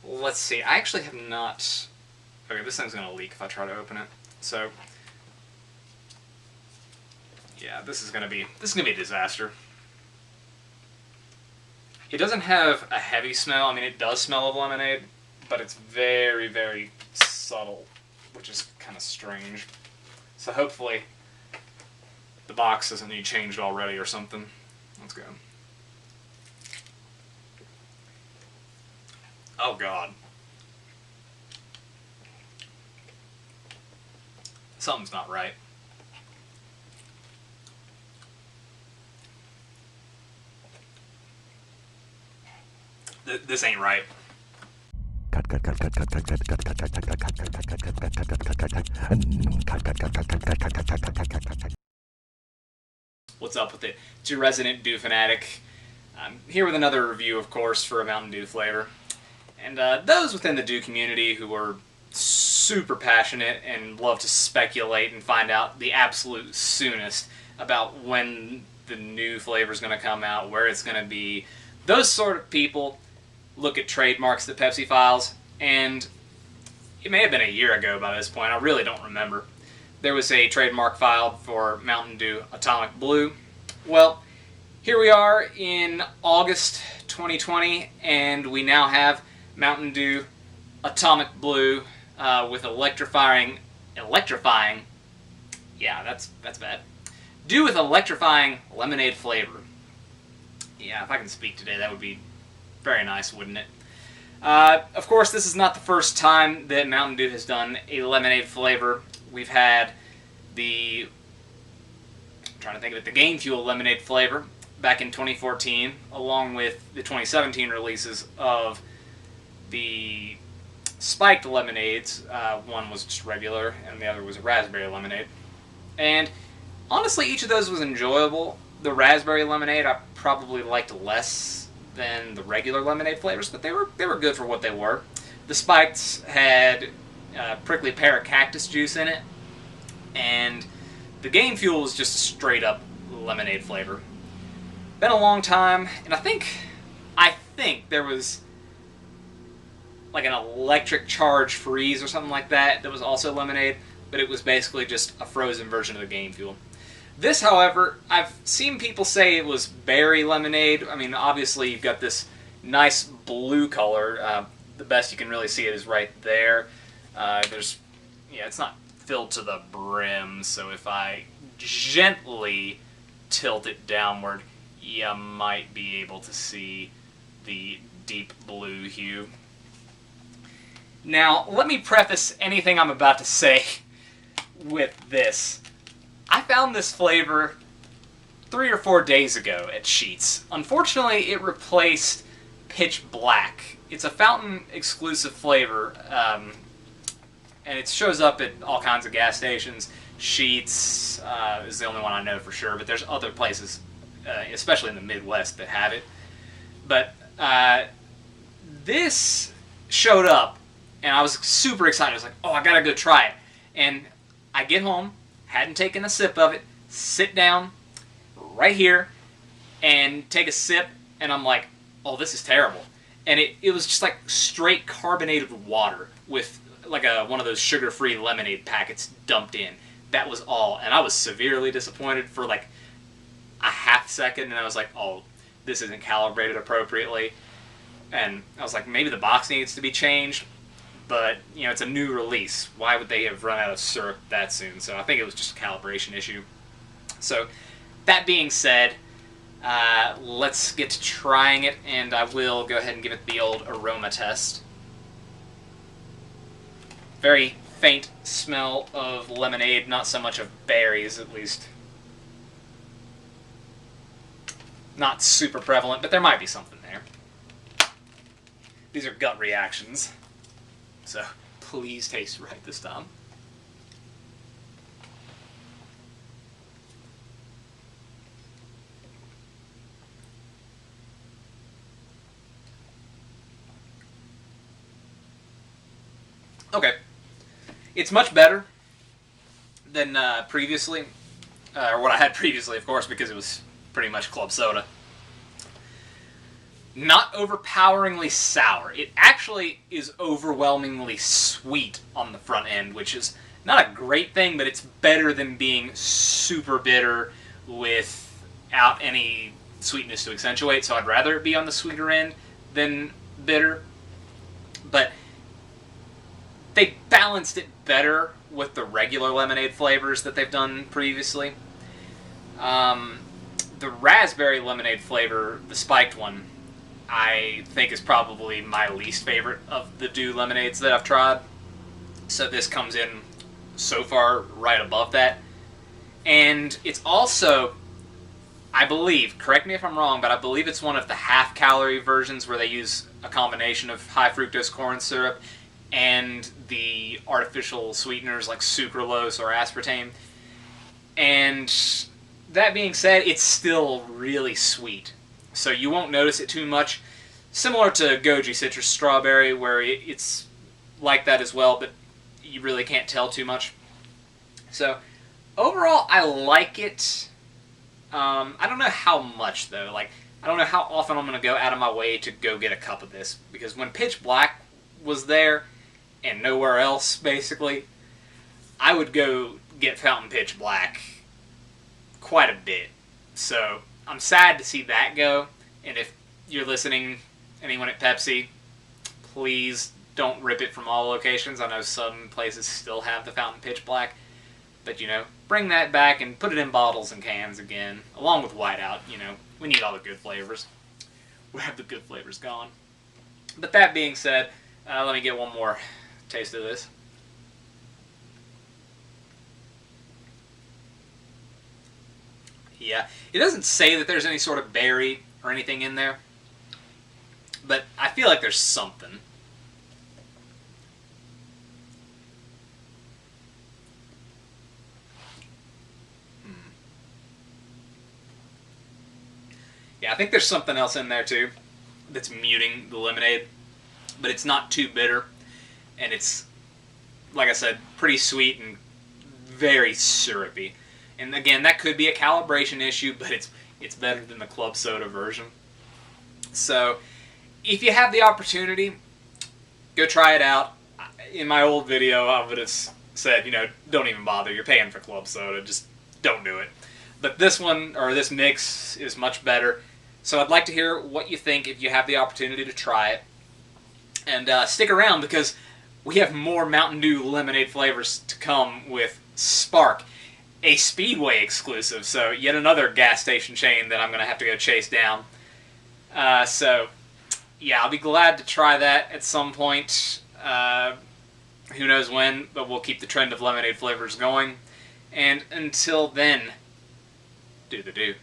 let's see. I actually have not... Okay, this thing's going to leak if I try to open it. So, yeah, this is going to be a disaster. It doesn't have a heavy smell. I mean, it does smell of lemonade, but it's very, very subtle, which is kind of strange. So hopefully the box doesn't need changed already or something. Let's go. Oh, God. Something's not right. This ain't right. What's up with it? It's your resident Dew fanatic. I'm here with another review, of course, for a Mountain Dew flavor. And those within the Dew community who are super passionate and love to speculate and find out the absolute soonest about when the new flavor is going to come out, where it's going to be, those sort of people look at trademarks that Pepsi files, and it may have been a year ago by this point, I really don't remember. There was a trademark filed for Mountain Dew Atomic Blue. Well, here we are in August 2020, and we now have Mountain Dew Atomic Blue with electrifying, yeah, that's bad. Dew with electrifying lemonade flavor. Yeah, if I can speak today, that would be very nice, wouldn't it? Of course, this is not the first time that Mountain Dew has done a lemonade flavor. We've had the, I'm trying to think of it, the Game Fuel lemonade flavor back in 2014, along with the 2017 releases of the spiked lemonades. One was just regular, and the other was a raspberry lemonade. And honestly, each of those was enjoyable. The raspberry lemonade I probably liked less than the regular lemonade flavors, but they were good for what they were. The spikes had prickly pear cactus juice in it, and the Game Fuel was just a straight up lemonade flavor. Been a long time, and I think there was like an electric charge freeze or something like that was also lemonade, but it was basically just a frozen version of the Game Fuel. This, however, I've seen people say it was berry lemonade. I mean, obviously you've got this nice blue color. The best you can really see it is right there. It's not filled to the brim, so if I gently tilt it downward, you might be able to see the deep blue hue. Now, let me preface anything I'm about to say with this. I found this flavor 3 or 4 days ago at Sheetz. Unfortunately, it replaced Pitch Black. It's a fountain exclusive flavor, and it shows up at all kinds of gas stations. Sheetz is the only one I know for sure, but there's other places, especially in the Midwest, that have it. But this showed up, and I was super excited. I was like, oh, I gotta go try it. And I get home, hadn't taken a sip of it, sit down right here and take a sip, and I'm like, oh, this is terrible. And it was just like straight carbonated water with like one of those sugar-free lemonade packets dumped in. That was all. And I was severely disappointed for like a half second, and I was like, oh, this isn't calibrated appropriately. And I was like, maybe the box needs to be changed. But, you know, it's a new release. Why would they have run out of syrup that soon? So I think it was just a calibration issue. So, that being said, let's get to trying it, and I will go ahead and give it the old aroma test. Very faint smell of lemonade, not so much of berries, at least. Not super prevalent, but there might be something there. These are gut reactions. So, please taste right this time. Okay. It's much better than previously. Or what I had previously, of course, because it was pretty much club soda. not overpoweringly sour. It actually is overwhelmingly sweet on the front end, which is not a great thing, but it's better than being super bitter without any sweetness to accentuate, so I'd rather it be on the sweeter end than bitter. But they balanced it better with the regular lemonade flavors that they've done previously. The raspberry lemonade flavor, the spiked one, I think is probably my least favorite of the Dew lemonades that I've tried. So this comes in so far right above that. And it's also, I believe, correct me if I'm wrong, but I believe it's one of the half-calorie versions where they use a combination of high fructose corn syrup and the artificial sweeteners like sucralose or aspartame. And that being said, it's still really sweet. So you won't notice it too much. Similar to Goji Citrus Strawberry, where it's like that as well, but you really can't tell too much. So overall, I like it. I don't know how much, though. Like, I don't know how often I'm going to go out of my way to go get a cup of this. Because when Pitch Black was there, and nowhere else, basically, I would go get Fountain Pitch Black quite a bit. So I'm sad to see that go. And if you're listening, anyone at Pepsi, please don't rip it from all locations. I know some places still have the Fountain Pitch Black. But, you know, bring that back and put it in bottles and cans again, along with Whiteout. You know, we need all the good flavors. We have the good flavors gone. But that being said, let me get one more taste of this. Yeah, it doesn't say that there's any sort of berry or anything in there, but I feel like there's something. Yeah, I think there's something else in there too that's muting the lemonade, but it's not too bitter, and it's, like I said, pretty sweet and very syrupy. And again, that could be a calibration issue, but it's better than the club soda version. So, if you have the opportunity, go try it out. In my old video, I would have said, you know, don't even bother. You're paying for club soda. Just don't do it. But this one, or this mix, is much better. So I'd like to hear what you think if you have the opportunity to try it. And stick around because we have more Mountain Dew lemonade flavors to come with Spark, a Speedway exclusive. So yet another gas station chain that I'm going to have to go chase down. So yeah, I'll be glad to try that at some point. Who knows when, but we'll keep the trend of lemonade flavors going. And until then, do the do.